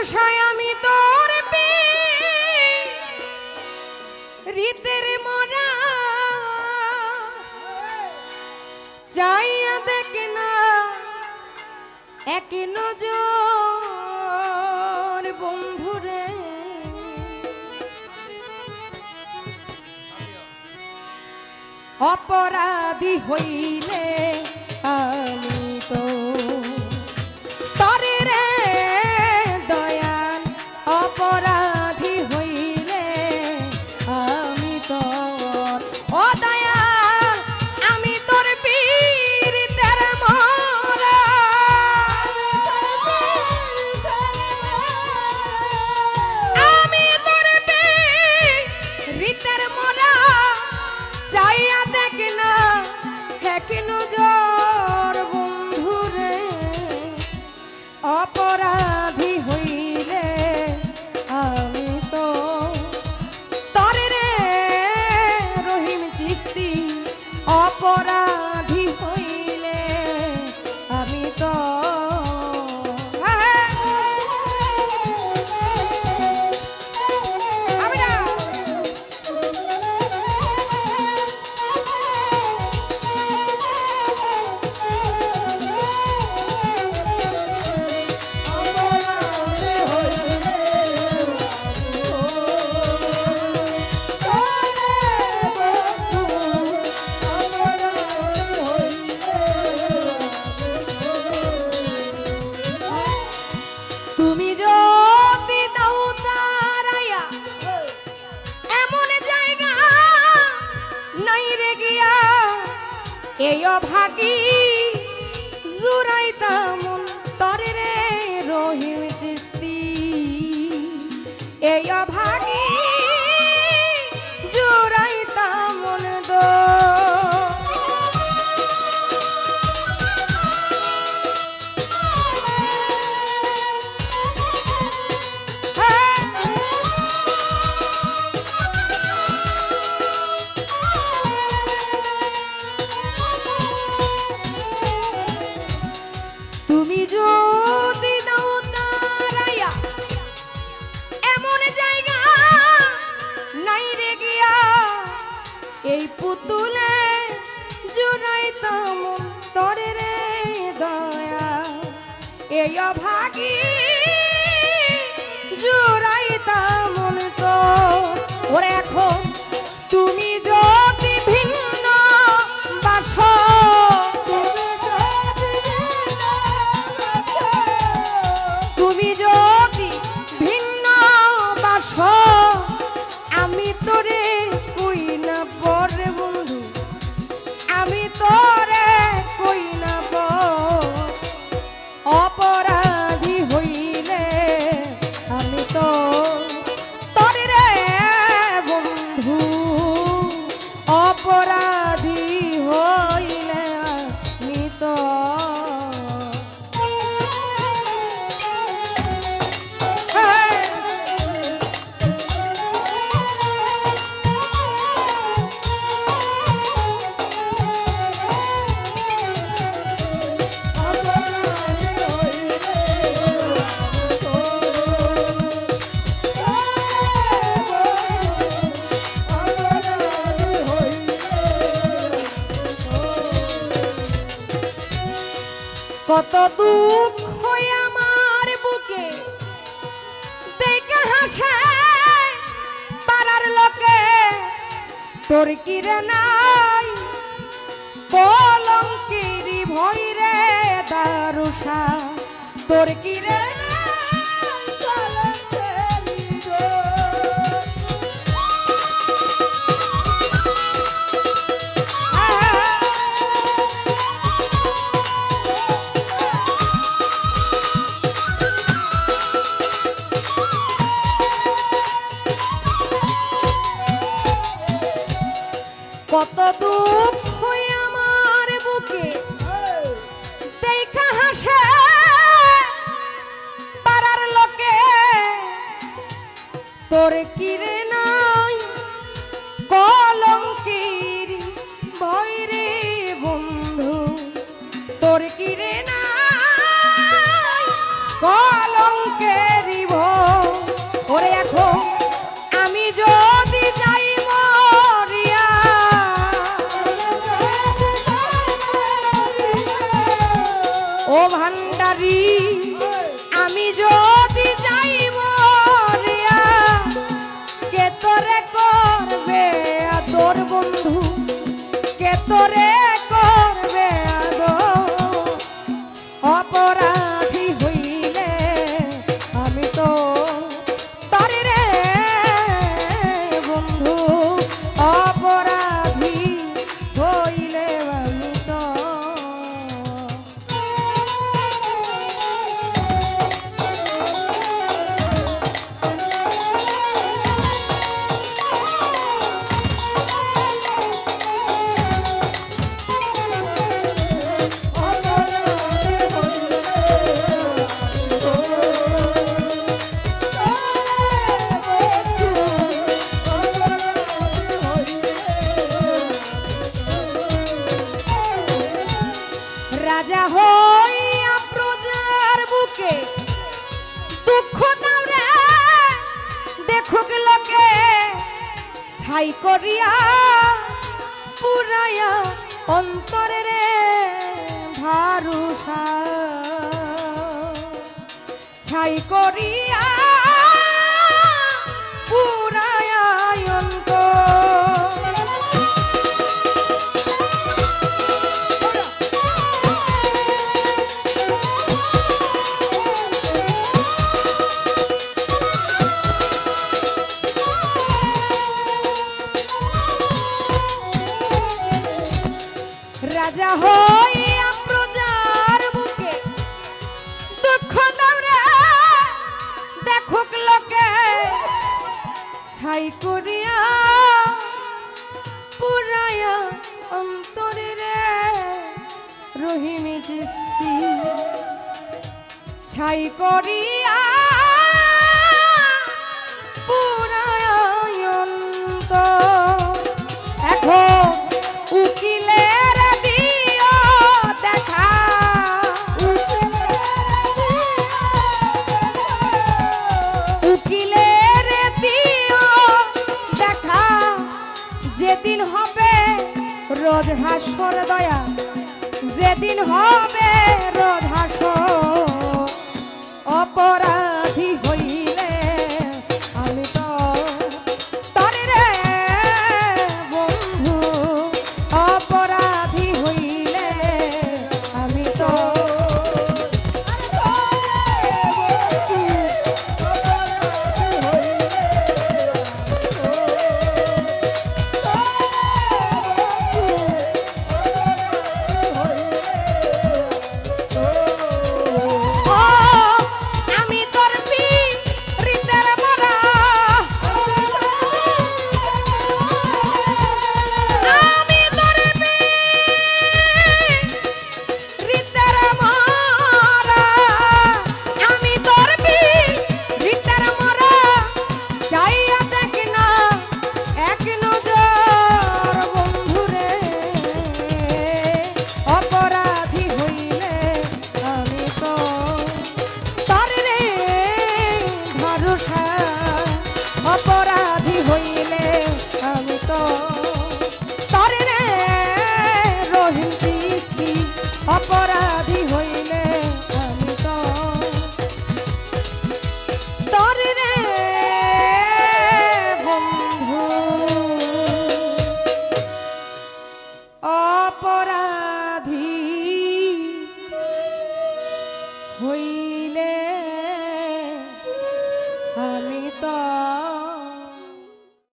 গোসাই আমি তোর রীতের মরা চাইয়া দেখ না এক নজর বন্ধুরে অপরাধী হইলে আমি তো তরে রে দয়াল অপরাধী হইলে আমি তোর ও দয়াল আমি তোর পীড়িতের মরা আমি তোর পীড়িতের মরা চাইয়া দেখ না এক নজর বন্ধুরে অপরাধী হইলে আমি তো তরে রে রহিম চিস্তি অপরাধী হইলে আমি তো তুমি যদি দাও তারাইয়া এমন জায়গা নাই রে গিয়া এই অভাগী জুরাইতাম তরে রে রহিম চিস্তি এই অভাগী জুরাইতাম দো তুমি যদি দাও তারাইয়া এমন জায়গা নাই রে গিয়া এই পুতুলে জুড়াইতাম তরে রে দয়া এই অভাগী জুড়াইতাম তো ওরে এখন তুমি যদি ভিন্ন বাস তুমি যদি ভিন্ন বাস আমি তোরে কই না পরে বন্ধু আমি তোরে কই না অপরাধী হইলে আমি তো তোরে রে বন্ধু অপরাধী হইলে আমি তো কত দুঃখ আমার বুকে দেখে হাসে পাড়ার লোকে তোর কিরে নাই কলঙ্কিরি ভয় রে দারুষা তোর কিরে কত দুঃখ আমার বুকে দেখা হাসে পাড়ার লোকে তোর কিরে নাই কলঙ্কির ভয় রে বন্ধু তোর কিরে নাই কলঙ্কের রাজা হইয়া প্রজার বুকে দুঃখ দাও রে দেখুক লোকে ছাই করিয়া পুরাইয়া অন্তরে রে ভারুষা ছাই করিয়া পুরাইয়া অন্তর রাজা হইয়া প্রজার বুকে দুঃখ দাও রে দেখুক লোকে ছাই করিয়া পুরাইয়া অন্তরে রে রহিমি চিস্তি ছাই করিয়া পুরাইয়া অন্তর এখন উকিলের দিও দেখা উকিলের দিও দেখা যেদিন হবে রোজ হাসর দয়া যেদিন হবে রোজ হাসর অপরাধী হইলে আমি তো তরে রে বন্ধু অপরাধী হইলে আমি তো অপরাধী হইলে আমি তো তরে রে রহিম চিস্তি অপরাধী হইলে আমি তো তরে রে বন্ধু অপরাধী হইলে